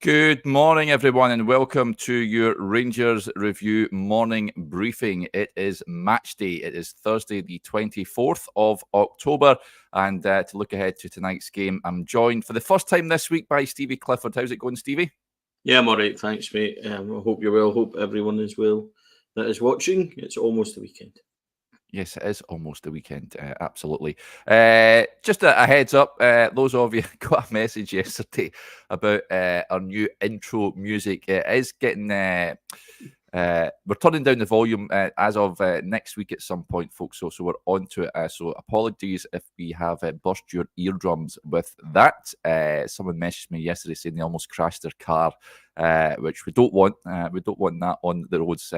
Good morning, everyone, and welcome to your Rangers Review morning briefing. It is match day. It is Thursday, the 24th of October. And to look ahead to tonight's game, I'm joined for the first time this week by Stevie Clifford. How's it going, Stevie? Yeah, I'm all right. Thanks, mate. I hope you're well. Hope everyone is well that is watching. It's almost the weekend. Yes, it is almost the weekend, absolutely. Just a heads up, those of you got a message yesterday about our new intro music. It is getting, we're turning down the volume as of next week at some point, folks, so we're on to it. So apologies if we have burst your eardrums with that. Someone messaged me yesterday saying they almost crashed their car, which we don't want. We don't want that on the roads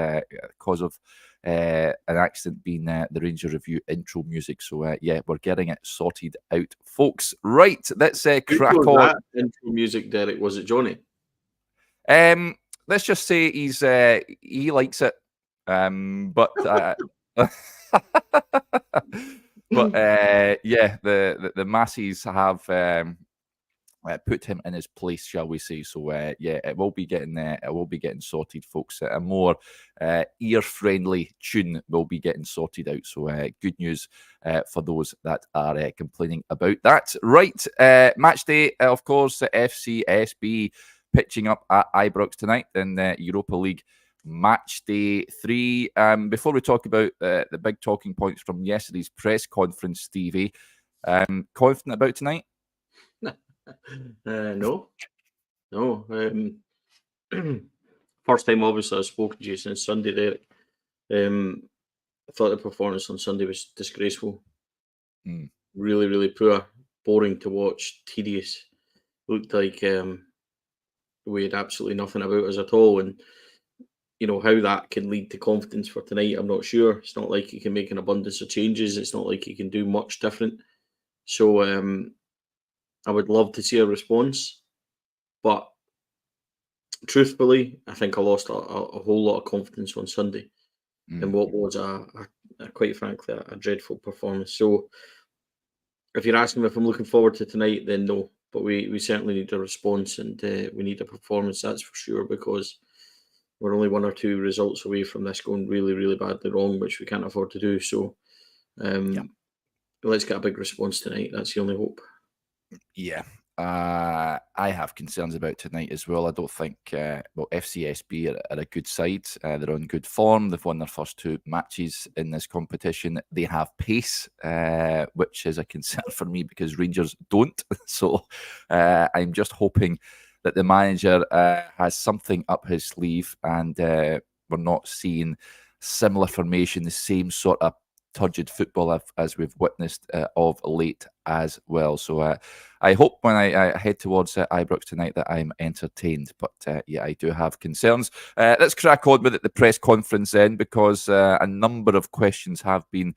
because of an accident being the Ranger Review intro music. So yeah, we're getting it sorted out, folks. Right, let's crack on. That intro music, Derek, was it Johnny? Let's just say he likes it, but yeah, the masses have put him in his place, shall we say? So yeah, it will be getting sorted, folks. A more ear-friendly tune will be getting sorted out. So good news for those that are complaining about that. Right, match day, of course. FCSB pitching up at Ibrox tonight in the Europa League match day 3. Before we talk about the big talking points from yesterday's press conference, Stevie, confident about tonight? No. First time, obviously, I've spoken to you since Sunday, Derek. I thought the performance on Sunday was disgraceful. Really, really poor, boring to watch, tedious. Looked like we had absolutely nothing about us at all. And, you know, how that can lead to confidence for tonight, I'm not sure. It's not like you can make an abundance of changes. It's not like you can do much different. So I would love to see a response. But truthfully, I think I lost a whole lot of confidence on Sunday in what was a quite frankly, a dreadful performance. So if you're asking me if I'm looking forward to tonight, then no. But we certainly need a response, and we need a performance, that's for sure, because we're only 1 or 2 results away from this going really, really badly wrong, which we can't afford to do. So let's get a big response tonight. That's the only hope. Yeah. I have concerns about tonight as well. I don't think, FCSB are a good side. They're on good form. They've won their first 2 matches in this competition. They have pace, which is a concern for me because Rangers don't. So I'm just hoping that the manager has something up his sleeve and we're not seeing similar formation, the same sort of turgid football as we've witnessed of late as well. So I hope when I head towards Ibrox tonight that I'm entertained. But yeah, I do have concerns. Let's crack on with the press conference then, because a number of questions have been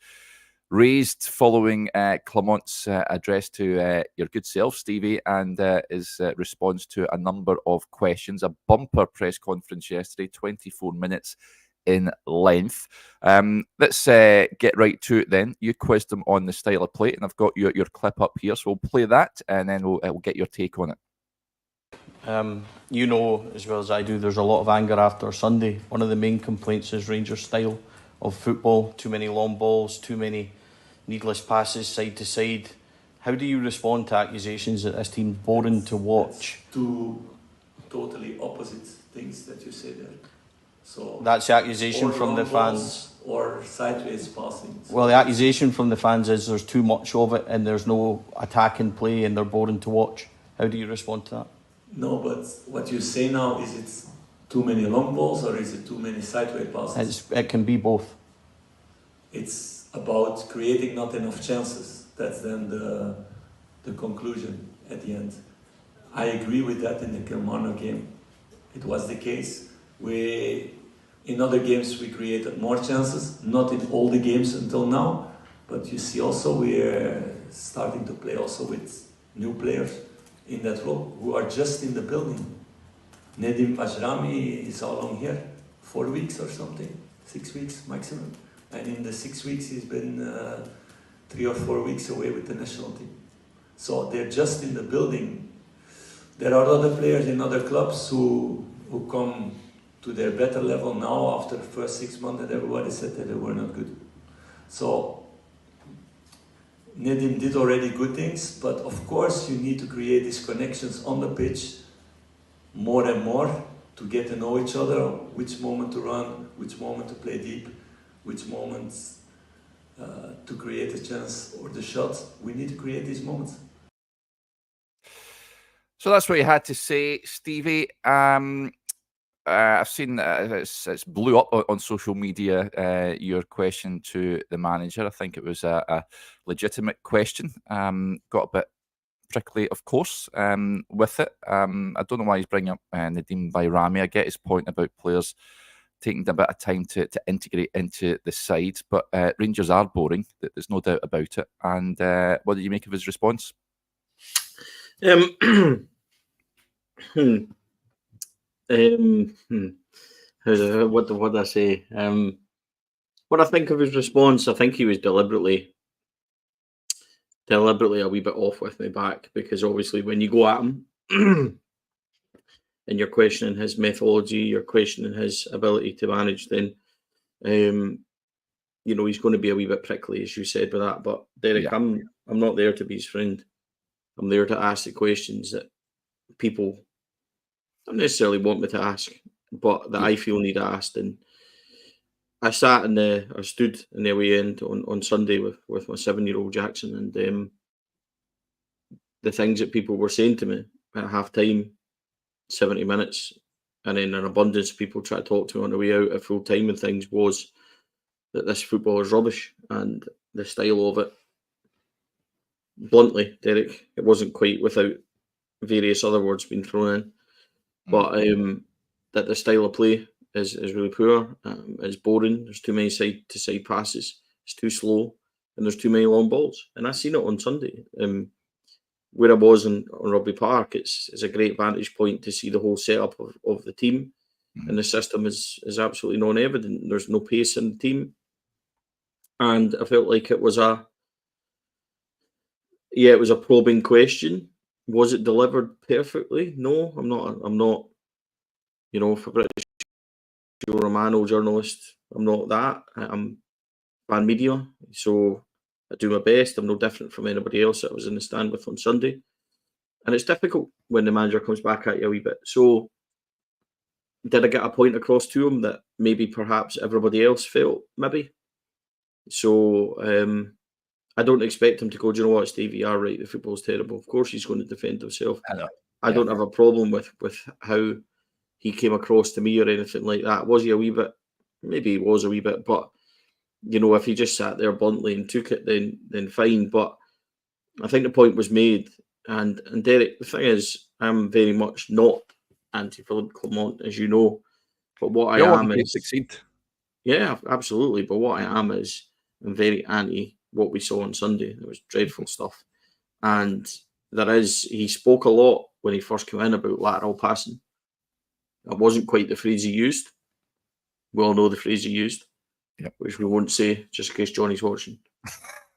raised following Clement's address to your good self, Stevie, and his response to a number of questions. A bumper press conference yesterday, 24 minutes in length. Let's get right to it then. You quizzed him on the style of play, and I've got your clip up here, so we'll play that, and then we'll get your take on it. You know as well as I do, there's a lot of anger after Sunday. One of the main complaints is Rangers' style of football. Too many long balls, too many needless passes side to side. How do you respond to accusations that this team's boring to watch? Two totally opposite things that you say there. So that's the accusation from the fans. Or sideways passing. Well, the accusation from the fans is there's too much of it and there's no attacking play and they're boring to watch. How do you respond to that? No, but what you say now, is it too many long balls or is it too many sideways passes? It can be both. It's about creating not enough chances. That's then the conclusion at the end. I agree with that in the Kilmarnock game. It was the case. In other games we created more chances, not in all the games until now, but you see also we're starting to play also with new players in that role who are just in the building. Nedim Pajrami is how long here? 4 weeks or something, 6 weeks maximum. And in the 6 weeks he's been 3 or 4 weeks away with the national team. So they're just in the building. there are other players in other clubs who come to their better level now after the first 6 months that everybody said that they were not good. So Nedim did already good things, but of course you need to create these connections on the pitch more and more to get to know each other, which moment to run, which moment to play deep, which moments to create a chance or the shot. We need to create these moments. So that's what you had to say, Stevie. I've seen it's blew up on social media, your question to the manager. I think it was a legitimate question. Got a bit prickly, of course, with it. I don't know why he's bringing up Nadim Bayrami. I get his point about players taking a bit of time to integrate into the side, but Rangers are boring. There's no doubt about it. And what did you make of his response? What did I say? What I think of his response, I think he was deliberately a wee bit off with me back, because obviously when you go at him and you're questioning his methodology, you're questioning his ability to manage, then you know, he's going to be a wee bit prickly, as you said, with that. But Derek, Yeah. I'm not there to be his friend. I'm there to ask the questions that people don't necessarily want me to ask, but that I feel need asked. And I stood in the away end on Sunday with my 7-year-old Jackson, and the things that people were saying to me at half time, 70 minutes, and then an abundance of people try to talk to me on the way out at full time and things, was that this football is rubbish, and the style of it, bluntly, Derek, it wasn't quite without various other words being thrown in, but that the style of play is really poor. It's boring. There's too many side to side passes. It's too slow, and there's too many long balls. And I seen it on Sunday. Where I was on Rugby Park, it's a great vantage point to see the whole setup of the team, and the system is absolutely non-evident. There's no pace in the team, and I felt like it was a probing question. Was it delivered perfectly? No, I'm not. You know, for British Romano journalist, I'm not that. I'm fan media, so I do my best. I'm no different from anybody else that I was in the stand with on Sunday. And it's difficult when the manager comes back at you a wee bit. So did I get a point across to him that maybe perhaps everybody else felt? Maybe. So I don't expect him to go, do you know what, Stevie, you're right, the football's terrible. Of course he's going to defend himself. I don't have a problem with how he came across to me or anything like that. Was he a wee bit? Maybe he was a wee bit, but you know, if he just sat there bluntly and took it, then fine. But I think the point was made. And Derek, the thing is, I'm very much not anti-Philippe Clement, as you know. But what I am is succeed. Yeah, absolutely. But what I am is I'm very anti what we saw on Sunday. It was dreadful stuff. And he spoke a lot when he first came in about lateral passing. It wasn't quite the phrase he used. We all know the phrase he used, which we won't say just in case Johnny's watching.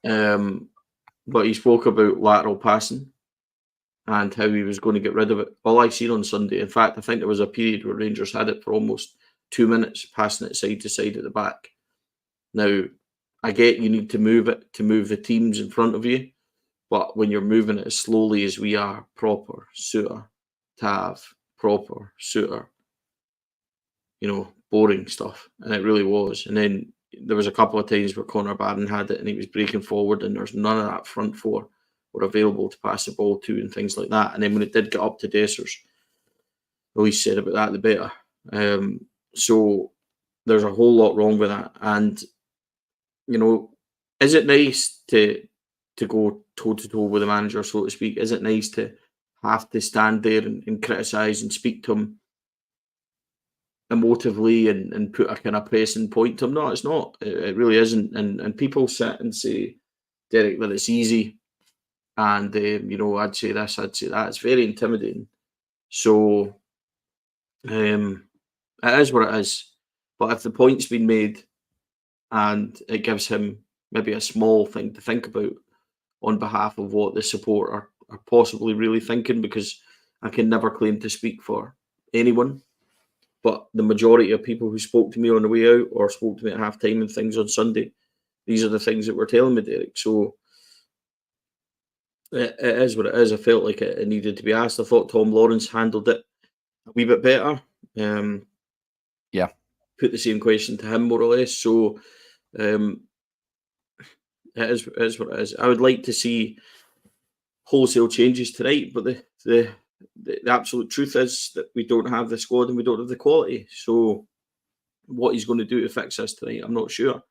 But he spoke about lateral passing and how he was going to get rid of it. All I seen on Sunday, in fact, I think there was a period where Rangers had it for almost 2 minutes, passing it side to side at the back. Now, I get you need to move it to move the teams in front of you, but when you're moving it as slowly as we are, proper, Suter, Tav, proper, Suter, you know, boring stuff. And it really was. And then there was a couple of times where Connor Barron had it and he was breaking forward and there's none of that front four were available to pass the ball to and things like that. And then when it did get up to Dessers, the least said about that, the better. So there's a whole lot wrong with that. And, you know, is it nice to go toe-to-toe with the manager, so to speak? Is it nice to have to stand there and criticise and speak to him emotively and put a kind of pressing point to him? No, it's not. It really isn't. And people sit and say, Derek, that it's easy. And, you know, I'd say this, I'd say that. It's very intimidating. So it is what it is. But if the point's been made and it gives him maybe a small thing to think about on behalf of what the support are possibly really thinking, because I can never claim to speak for anyone, but the majority of people who spoke to me on the way out or spoke to me at half-time and things on Sunday, these are the things that were telling me, Derek. So it is what it is. I felt like it needed to be asked. I thought Tom Lawrence handled it a wee bit better. Put the same question to him, more or less. So it is what it is. I would like to see wholesale changes tonight, but the absolute truth is that we don't have the squad and we don't have the quality. So what he's going to do to fix this tonight, I'm not sure.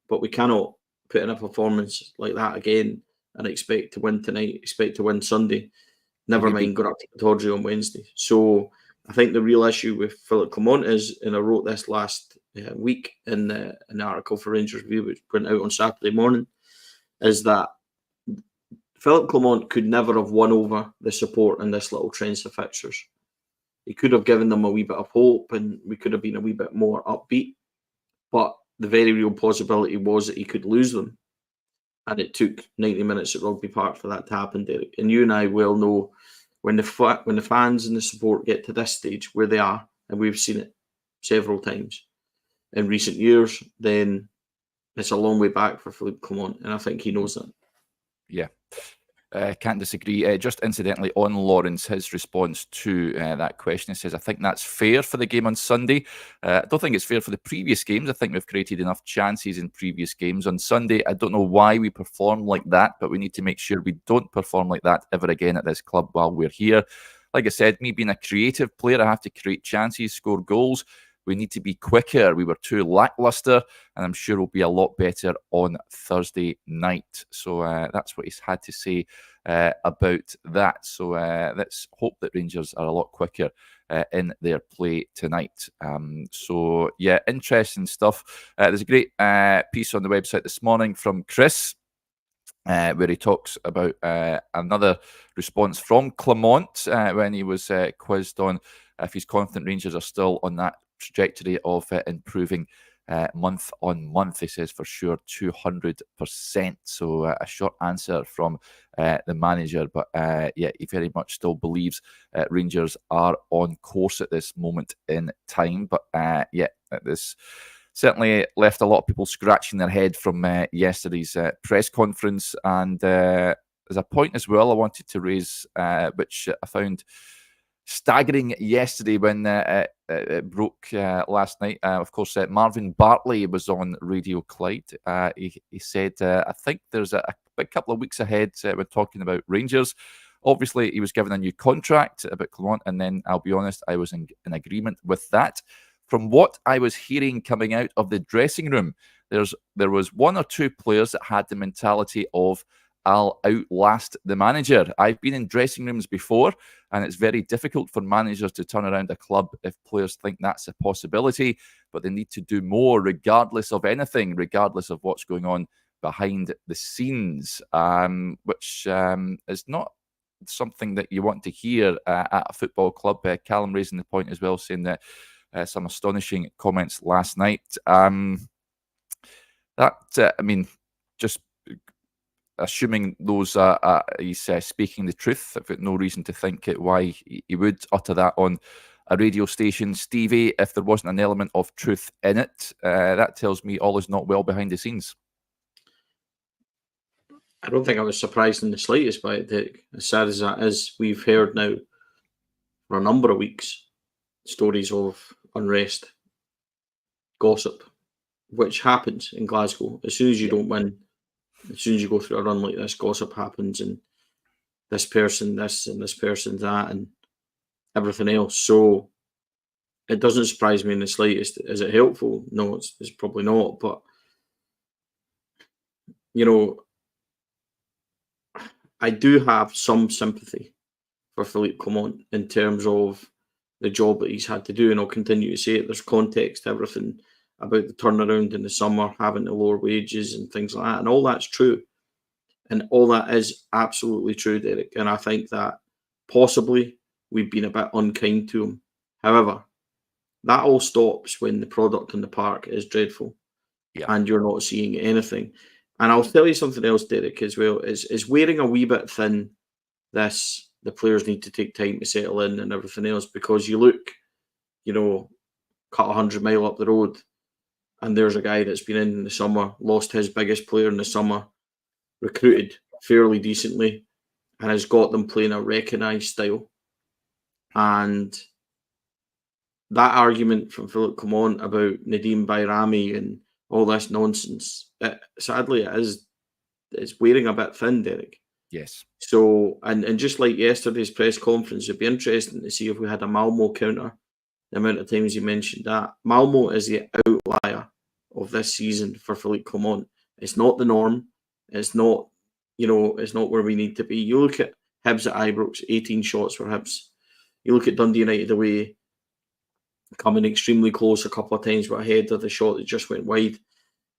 But we cannot put in a performance like that again and expect to win tonight, expect to win Sunday. Never mind going up to Tawdry on Wednesday. So I think the real issue with Philip Clement is, and I wrote this last week in an article for Rangers Review, which went out on Saturday morning, is that Philip Clement could never have won over the support in this little trench of fixtures. He could have given them a wee bit of hope and we could have been a wee bit more upbeat. But the very real possibility was that he could lose them. And it took 90 minutes at Rugby Park for that to happen, Derek. And you and I well know when the fans and the support get to this stage where they are, and we've seen it several times in recent years, then it's a long way back for Philippe Clement, and I think he knows that. Yeah. Can't disagree. Just incidentally, on Lawrence, his response to that question, he says, I think that's fair for the game on Sunday. I don't think it's fair for the previous games. I think we've created enough chances in previous games. On Sunday, I don't know why we perform like that, but we need to make sure we don't perform like that ever again at this club while we're here. Like I said, me being a creative player, I have to create chances, score goals. We need to be quicker. We were too lackluster, and I'm sure we'll be a lot better on Thursday night. So that's what he's had to say about that. So let's hope that Rangers are a lot quicker in their play tonight. So yeah, interesting stuff. There's a great piece on the website this morning from Chris, where he talks about another response from Clement when he was quizzed on if he's confident Rangers are still on that trajectory of improving month on month. He says for sure 200%. So a short answer from the manager, but yeah, he very much still believes Rangers are on course at this moment in time. But yeah, this certainly left a lot of people scratching their head from yesterday's press conference. And there's a point as well I wanted to raise, which I found staggering yesterday when it broke last night. Of course, Marvin Bartley was on Radio Clyde. He said, I think there's a big couple of weeks ahead when talking about Rangers. Obviously, he was given a new contract about Clement, and then I'll be honest, I was in agreement with that. From what I was hearing coming out of the dressing room, there was one or two players that had the mentality of, I'll outlast the manager. I've been in dressing rooms before, and it's very difficult for managers to turn around a club if players think that's a possibility, but they need to do more regardless of anything, regardless of what's going on behind the scenes, which is not something that you want to hear at a football club. Callum raising the point as well, saying that some astonishing comments last night. I mean, just assuming those he's speaking the truth. I've got no reason to think why he would utter that on a radio station. Stevie, if there wasn't an element of truth in it, that tells me all is not well behind the scenes. I don't think I was surprised in the slightest by it, Dick. As sad as that is, we've heard now for a number of weeks stories of unrest, gossip, which happens in Glasgow. As soon as you don't win, as soon as you go through a run like this, gossip happens, and this person this and this person that and everything else. So it doesn't surprise me in the slightest. Is it helpful? No, it's probably not. But, you know, I do have some sympathy for Philippe Clement in terms of the job that he's had to do, and I'll continue to say it. There's context to everything about the turnaround in the summer, having to lower wages and things like that, and all that's true. And all that is absolutely true, Derek. And I think that possibly we've been a bit unkind to him. However, that all stops when the product in the park is dreadful, and you're not seeing anything. And I'll tell you something else, Derek, as well, is wearing a wee bit thin this the players need to take time to settle in and everything else, because you look, cut 100 mile up the road, and there's a guy that's been in the summer, lost his biggest player in the summer, recruited fairly decently, and has got them playing a recognised style. And that argument from Philip Clement about Nadim Bayrami and all this nonsense, sadly, it's wearing a bit thin, Derek. Yes. So, and just like yesterday's press conference, it'd be interesting to see if we had a Malmo counter, the amount of times you mentioned that. Malmo is the outlier of this season for Philippe Clement. It's not the norm. It's not, it's not where we need to be. You look at Hibs at Ibrox, 18 shots for Hibs. You look at Dundee United away, coming extremely close a couple of times, but ahead of the shot that just went wide.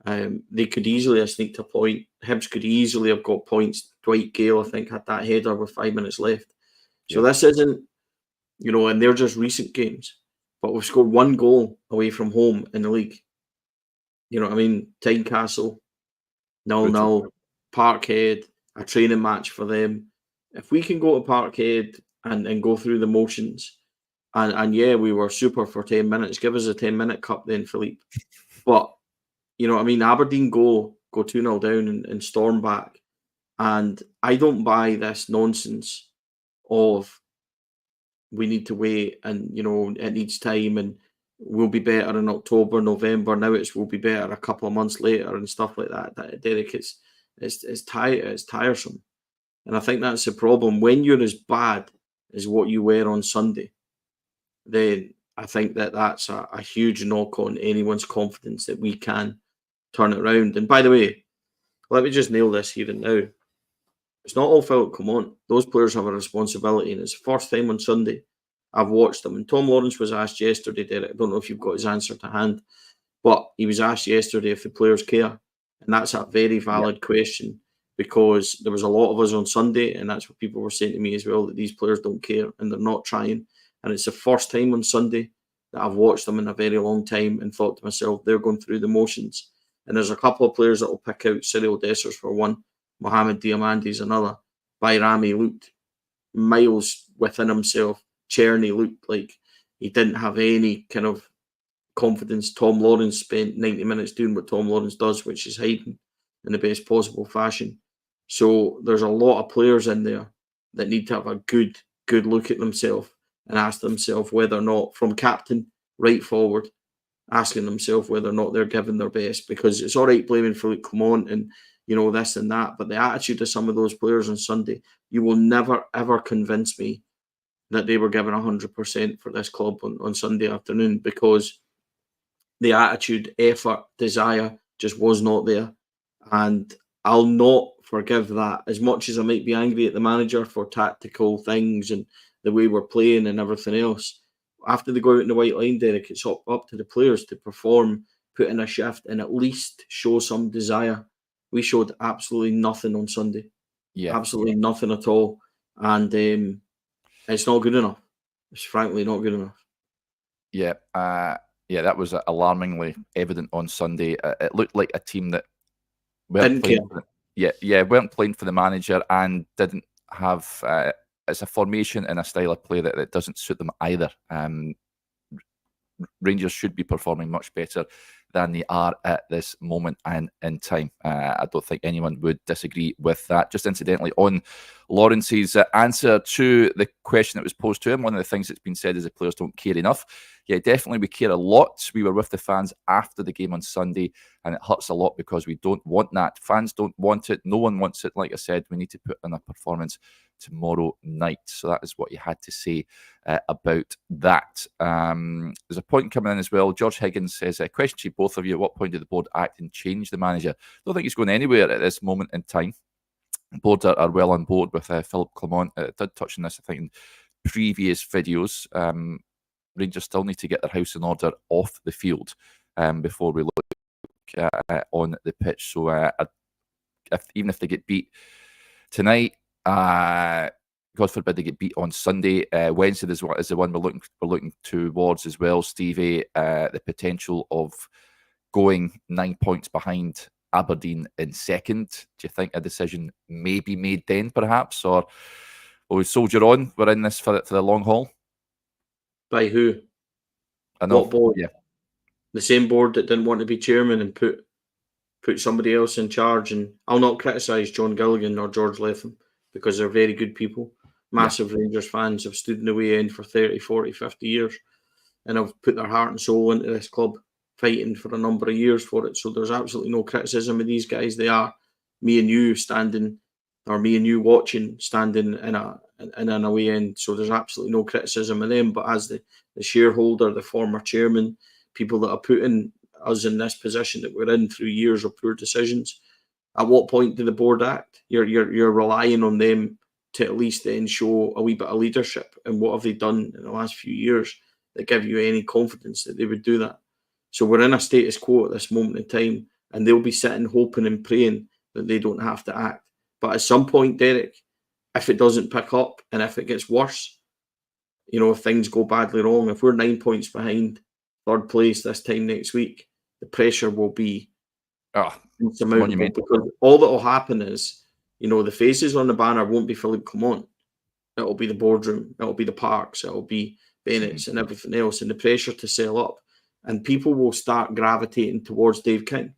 They could easily have sneaked a point. Hibs could easily have got points. Dwight Gale, I think, had that header with 5 minutes left. So this isn't, and they're just recent games. But we've scored 1 goal away from home in the league. You know what I mean? Tynecastle, 0-0. Parkhead, a training match for them. If we can go to Parkhead and go through the motions, and we were super for 10 minutes. Give us a 10-minute cup then, Philippe. But, Aberdeen go 2-0 down and storm back. And I don't buy this nonsense of we need to wait and, it needs time and we'll be better in October, November. Now we'll be better a couple of months later and stuff like that. Derek, it's tiresome. And I think that's the problem. When you're as bad as what you were on Sunday, then I think that's a huge knock on anyone's confidence that we can turn it around. And by the way, let me just nail this here and now. It's not all Philip Clement. Those players have a responsibility, and it's the first time on Sunday I've watched them. And Tom Lawrence was asked yesterday, Derek, I don't know if you've got his answer to hand, but he was asked yesterday if the players care. And that's a very valid question, because there was a lot of us on Sunday, and that's what people were saying to me as well, that these players don't care and they're not trying. And it's the first time on Sunday that I've watched them in a very long time and thought to myself, they're going through the motions. And there's a couple of players that will pick out. Cyril Dessers for one, Mohamed Diamandi's another. Bayrami looked miles within himself. Czerny looked like he didn't have any kind of confidence. Tom Lawrence spent 90 minutes doing what Tom Lawrence does, which is hiding in the best possible fashion. So there's a lot of players in there that need to have a good look at themselves and ask themselves whether or not, from captain right forward, asking themselves whether or not they're giving their best. Because it's all right blaming Philippe Clement and this and that, but the attitude of some of those players on Sunday, you will never ever convince me that they were given 100% for this club on Sunday afternoon, because the attitude, effort, desire just was not there. And I'll not forgive that, as much as I might be angry at the manager for tactical things and the way we're playing and everything else. After they go out in the white line, Derek, it's up to the players to perform, put in a shift, and at least show some desire. We showed absolutely nothing on Sunday. Absolutely nothing at all. And it's not good enough. It's frankly not good enough. That was alarmingly evident on Sunday. It looked like a team that weren't playing for the manager and didn't have it's a formation and a style of play that doesn't suit them either. Rangers should be performing much better than they are at this moment and in time. I don't think anyone would disagree with that. Just incidentally, on Lawrence's answer to the question that was posed to him, one of the things that's been said is the players don't care enough. Yeah, definitely we care a lot. We were with the fans after the game on Sunday, and it hurts a lot because we don't want that. Fans don't want it. No one wants it. Like I said, we need to put in a performance tomorrow night. So that is what you had to say about that. There's a point coming in as well. George Higgins says, question to both of you, at what point did the board act and change the manager? I don't think he's going anywhere at this moment in time. The board are well on board with Philip Clement. Did touch on this, I think, in previous videos. Rangers still need to get their house in order off the field before we look on the pitch. So even if they get beat tonight, God forbid they get beat on Sunday. Wednesday is the one we're looking towards as well, Stevie. The potential of going 9 points behind Aberdeen in second. Do you think a decision may be made then, perhaps, or Oh, Soldier on. We're in this for the long haul. By who? I know. What board? Yeah. The same board that didn't want to be chairman and put somebody else in charge. And I'll not criticise John Gilligan or George Latham because they're very good people. Massive Rangers fans, have stood in the way end for 30, 40, 50 years and have put their heart and soul into this club, fighting for a number of years for it. So there's absolutely no criticism of these guys. They are me and you standing, or me and you watching, standing in an away end. So there's absolutely no criticism of them. But as the shareholder, the former chairman, people that are putting us in this position that we're in through years of poor decisions, at what point do the board act? You're relying on them to at least then show a wee bit of leadership. And what have they done in the last few years that give you any confidence that they would do that? So we're in a status quo at this moment in time, and they'll be sitting hoping and praying that they don't have to act. But at some point, Derek, if it doesn't pick up and if it gets worse, if things go badly wrong, if we're 9 points behind third place this time next week, the pressure will be insurmountable, because all that will happen is, the faces on the banner won't be Philippe Clement. It'll be the boardroom, it'll be the Parks, it'll be Bennett's and everything else, and the pressure to sell up. And people will start gravitating towards Dave King.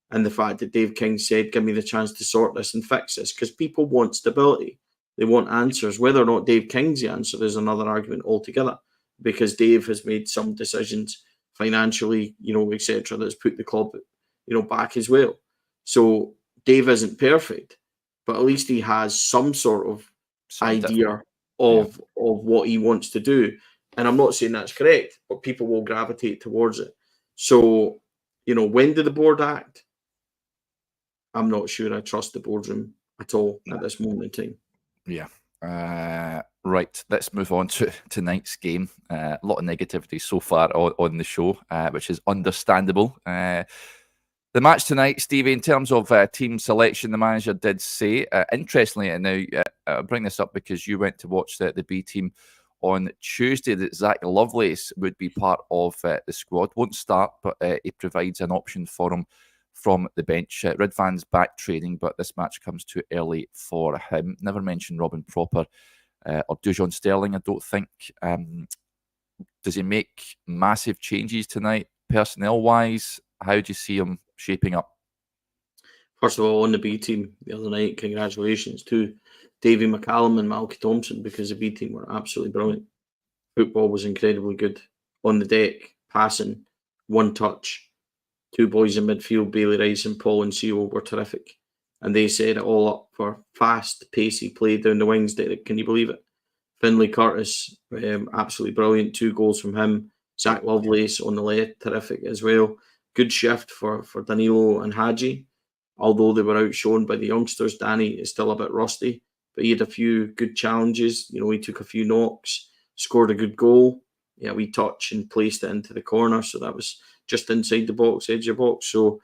And the fact that Dave King said, give me the chance to sort this and fix this, because people want stability. They want answers. Whether or not Dave King's the answer is another argument altogether, because Dave has made some decisions financially, etc., that's put the club, back as well. So Dave isn't perfect, but at least he has some sort of idea of what he wants to do. And I'm not saying that's correct, but people will gravitate towards it. So, when do the board act? I'm not sure I trust the boardroom at all at this moment in time. Yeah. Right, let's move on to tonight's game. A lot of negativity so far on the show, which is understandable. The match tonight, Stevie, in terms of team selection, the manager did say, interestingly, and now I'll bring this up because you went to watch the B team on Tuesday, that Zak Lovelace would be part of the squad. Won't start, but he provides an option for him from the bench. Ridvan's back training, but this match comes too early for him. Never mentioned Robin Proper or Dujon Sterling, I don't think. Does he make massive changes tonight, personnel-wise? How do you see him shaping up? First of all, on the B team the other night, congratulations to Davy McCallum and Malky Thompson, because the B team were absolutely brilliant. Football was incredibly good. On the deck, passing, one touch. Two boys in midfield, Bailey Rice and Paul and Seal, were terrific. And they set it all up for fast, pacey play down the wings, Derek. Can you believe it? Finlay Curtis, absolutely brilliant. 2 goals from him. Zak Lovelace on the left, terrific as well. Good shift for Danilo and Hadji. Although they were outshone by the youngsters, Danny is still a bit rusty. But he had a few good challenges. He took a few knocks, scored a good goal. Yeah, we touch and placed it into the corner. So that was just inside the box, edge of the box. So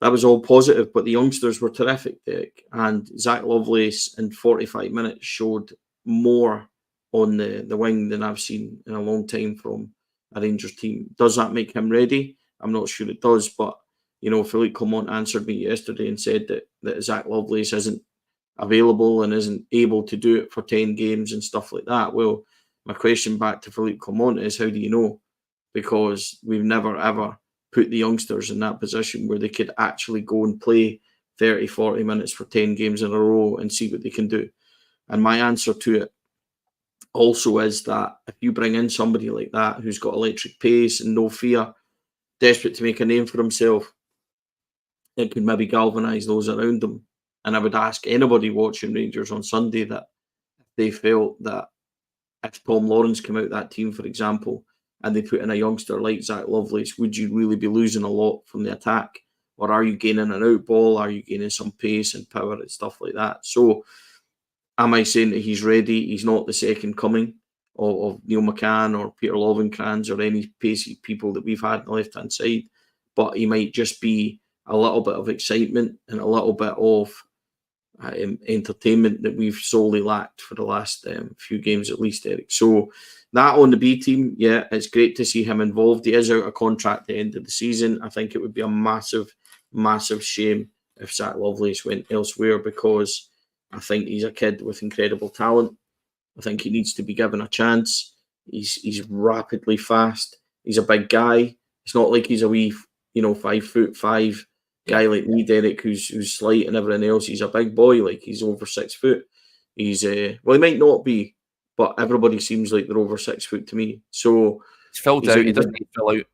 that was all positive. But the youngsters were terrific, Derek. And Zak Lovelace in 45 minutes showed more on the wing than I've seen in a long time from a Rangers team. Does that make him ready? I'm not sure it does. But, Philippe Clement answered me yesterday and said that Zak Lovelace isn't available and isn't able to do it for 10 games and stuff like that. Well, my question back to Philippe Clement is, how do you know? Because we've never, ever put the youngsters in that position where they could actually go and play 30, 40 minutes for 10 games in a row and see what they can do. And my answer to it also is that if you bring in somebody like that who's got electric pace and no fear, desperate to make a name for himself, it could maybe galvanise those around them. And I would ask anybody watching Rangers on Sunday that if they felt that if Tom Lawrence came out that team, for example, and they put in a youngster like Zak Lovelace, would you really be losing a lot from the attack? Or are you gaining an out ball? Are you gaining some pace and power and stuff like that? So am I saying that he's ready? He's not the second coming of Neil McCann or Peter Lovenkrands or any pacey people that we've had on the left-hand side, but he might just be a little bit of excitement and a little bit of entertainment that we've solely lacked for the last few games at least, Eric. So that on the B team, yeah, it's great to see him involved. He is out of contract at the end of the season. I think it would be a massive, massive shame if Zak Lovelace went elsewhere, because I think he's a kid with incredible talent. I think he needs to be given a chance. He's rapidly fast. He's a big guy. It's not like he's a wee, 5'5" guy like me, Derek, who's slight and everything else. He's a big boy. Like, he's over 6 foot. He's he might not be, but everybody seems like they're over 6 foot to me. So he's filled out. He doesn't need to fill out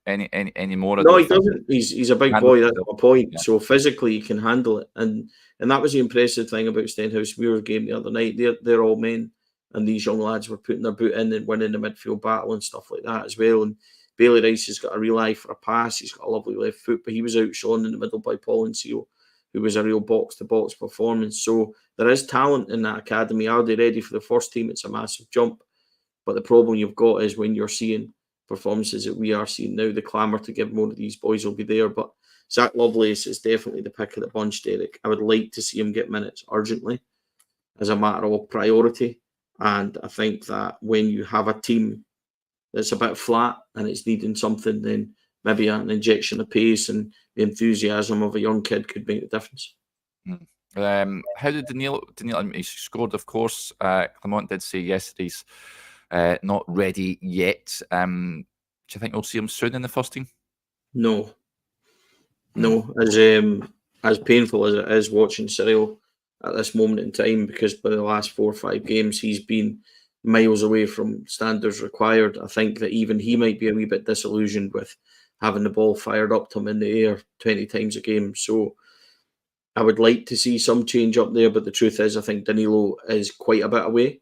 any more. No, he doesn't. He's a big boy. That's my point. Yeah. So physically, he can handle it, and that was the impressive thing about Stenhousemuir's game the other night. They're all men, and these young lads were putting their boot in and winning the midfield battle and stuff like that as well. And Bailey Rice has got a real eye for a pass. He's got a lovely left foot, but he was outshone in the middle by Paul Ncio, who was a real box-to-box performance. So there is talent in that academy. Are they ready for the first team? It's a massive jump. But the problem you've got is when you're seeing performances that we are seeing now, the clamour to give more of these boys will be there. But Zak Lovelace is definitely the pick of the bunch, Derek. I would like to see him get minutes urgently as a matter of priority. And I think that when you have a team that's a bit flat and it's needing something, then maybe an injection of pace and the enthusiasm of a young kid could make the difference. How did Danilo, he scored, of course. Clement did say yesterday's not ready yet. Do you think we'll see him soon in the first team? No. As painful as it is watching Cyril at this moment in time, because by the last 4 or 5 games he's been miles away from standards required. I think that even he might be a wee bit disillusioned with having the ball fired up to him in the air 20 times a game. So I would like to see some change up there, but the truth is I think Danilo is quite a bit away.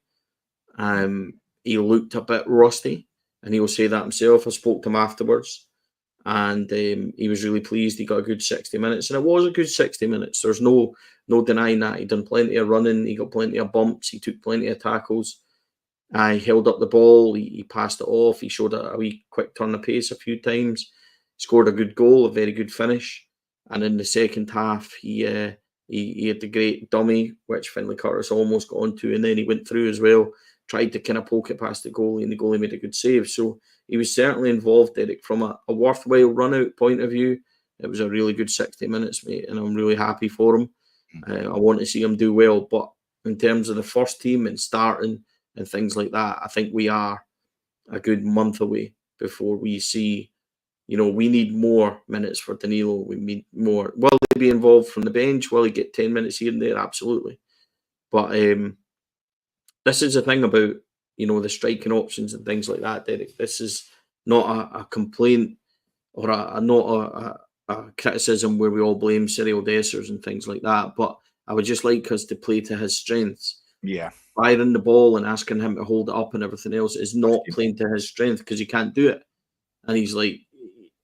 He looked a bit rusty, and he'll say that himself. I spoke to him afterwards, and he was really pleased. He got a good 60 minutes, and it was a good 60 minutes. There's no denying that. He done plenty of running. He got plenty of bumps. He took plenty of tackles. He held up the ball. He passed it off. He showed a wee quick turn of pace a few times. Scored a good goal, a very good finish. And in the second half, he had the great dummy, which Finlay Curtis almost got onto, and then he went through as well. Tried to kind of poke it past the goalie, and the goalie made a good save. So he was certainly involved, Derek, from a worthwhile run-out point of view. It was a really good 60 minutes, mate, and I'm really happy for him. I want to see him do well, but in terms of the first team and starting and things like that, I think we are a good month away before we see, we need more minutes for Danilo. We need more. Will he be involved from the bench? Will he get 10 minutes here and there? Absolutely. But this is the thing about, the striking options and things like that, Derek. This is not a complaint or not a criticism where we all blame Cyril Dessers and things like that. But I would just like us to play to his strengths. Yeah. Firing the ball and asking him to hold it up and everything else is not playing to his strength, because he can't do it. And he's like,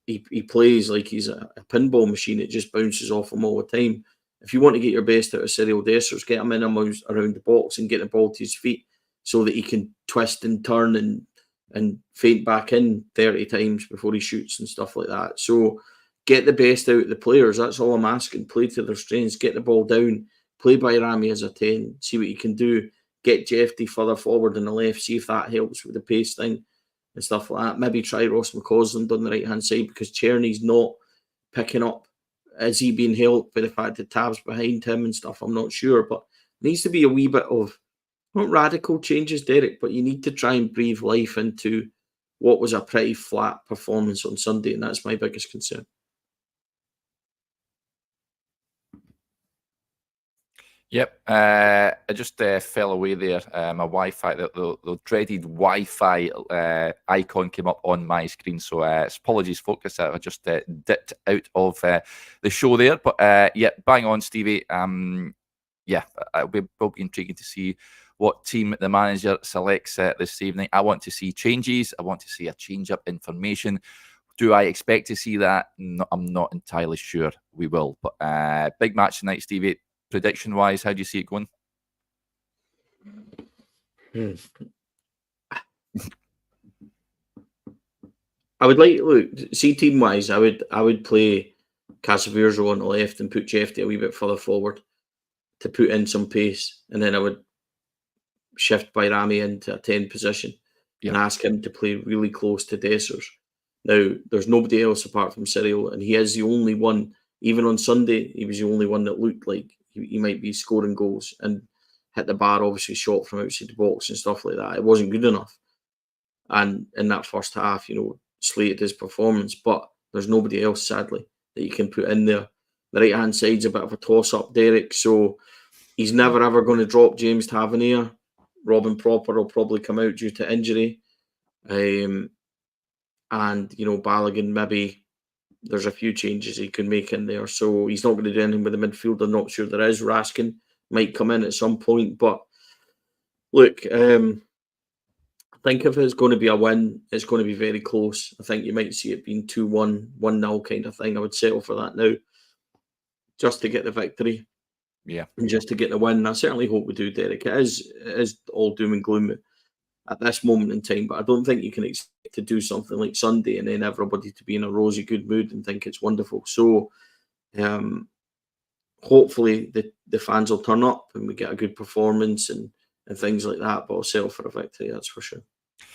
he plays like he's a pinball machine. It just bounces off him all the time. If you want to get your best out of Cyril Dessers, get him in around the box and get the ball to his feet so that he can twist and turn and feint back in 30 times before he shoots and stuff like that. So get the best out of the players. That's all I'm asking. Play to their strengths. Get the ball down. Play by Rami as a 10. See what you can do. Get Jeffy further forward on the left. See if that helps with the pace thing and stuff like that. Maybe try Ross McCausland on the right-hand side, because Czerny's not picking up. Is he being helped by the fact that Tab's behind him and stuff? I'm not sure, but needs to be a wee bit of, not radical changes, Derek, but you need to try and breathe life into what was a pretty flat performance on Sunday, and that's my biggest concern. Yep, I just fell away there. My Wi-Fi, the dreaded Wi-Fi icon came up on my screen. So apologies, folks. I just dipped out of the show there. But yeah, bang on, Stevie. Yeah, it'll be intriguing to see what team the manager selects this evening. I want to see changes. I want to see a change-up information. Do I expect to see that? No, I'm not entirely sure we will. But big match tonight, Stevie. Prediction-wise, how do you see it going? I would see team-wise, I would play Casavirzo on the left and put Jeffy a wee bit further forward to put in some pace, and then I would shift Bayrami into a 10 position and ask him to play really close to Dessers. Now, there's nobody else apart from Cyril, and he is the only one. Even on Sunday, he was the only one that looked like he might be scoring goals. And hit the bar, obviously shot from outside the box and stuff like that. It wasn't good enough. And in that first half, slated his performance, but there's nobody else, sadly, that you can put in there. The right-hand side's a bit of a toss-up, Derek, so he's never ever going to drop James Tavernier. Robin Propper will probably come out due to injury. And, Balogun, maybe there's a few changes he could make in there. So he's not going to do anything with the midfield. I'm not sure there is. Raskin might come in at some point. But look, I think if it's going to be a win, it's going to be very close. I think you might see it being 2-1, 1-0 kind of thing. I would settle for that now, just to get the victory. Yeah. And just to get the win. I certainly hope we do, Derek. It is all doom and gloom at this moment in time, but I don't think you can expect to do something like Sunday and then everybody to be in a rosy good mood and think it's wonderful. So hopefully the fans will turn up and we get a good performance and things like that, but I'll settle for a victory, that's for sure.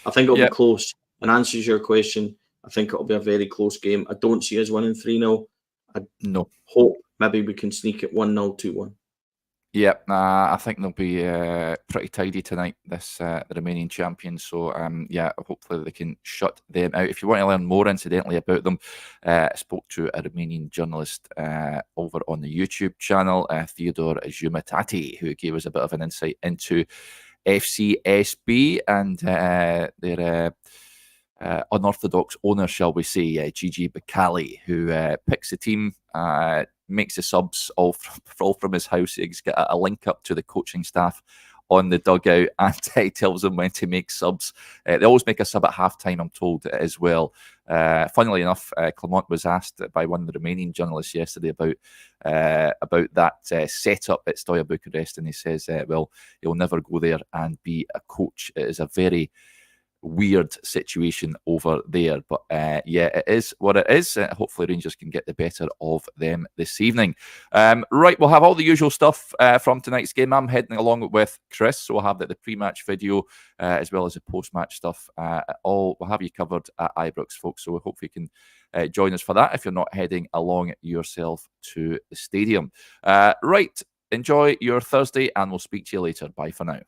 I think it'll be close. And answers your question, I think it'll be a very close game. I don't see us winning 3-0. I hope maybe we can sneak it 1-0, 2-1. Yeah, I think they'll be pretty tidy tonight, the remaining champions. So, hopefully they can shut them out. If you want to learn more, incidentally, about them, I spoke to a Romanian journalist over on the YouTube channel, Theodore Jumatati, who gave us a bit of an insight into FCSB and their unorthodox owner, shall we say, Gigi Bacali, who picks the team, makes the subs all from his house. He's got a link up to the coaching staff on the dugout, and he tells them when to make subs. They always make a sub at halftime, I'm told, as well. Funnily enough, Clement was asked by one of the Romanian journalists yesterday about that setup at Steaua Bucharest, and he says, well, he'll never go there and be a coach. It is a very weird situation over there, but it is what it is. Hopefully Rangers can get the better of them this evening. Right, we'll have all the usual stuff from tonight's game. I'm heading along with Chris, so we'll have the pre-match video as well as the post-match stuff. We'll have you covered at Ibrox, folks, so we hope you can join us for that if you're not heading along yourself to the stadium. Right, enjoy your Thursday and we'll speak to you later. Bye for now.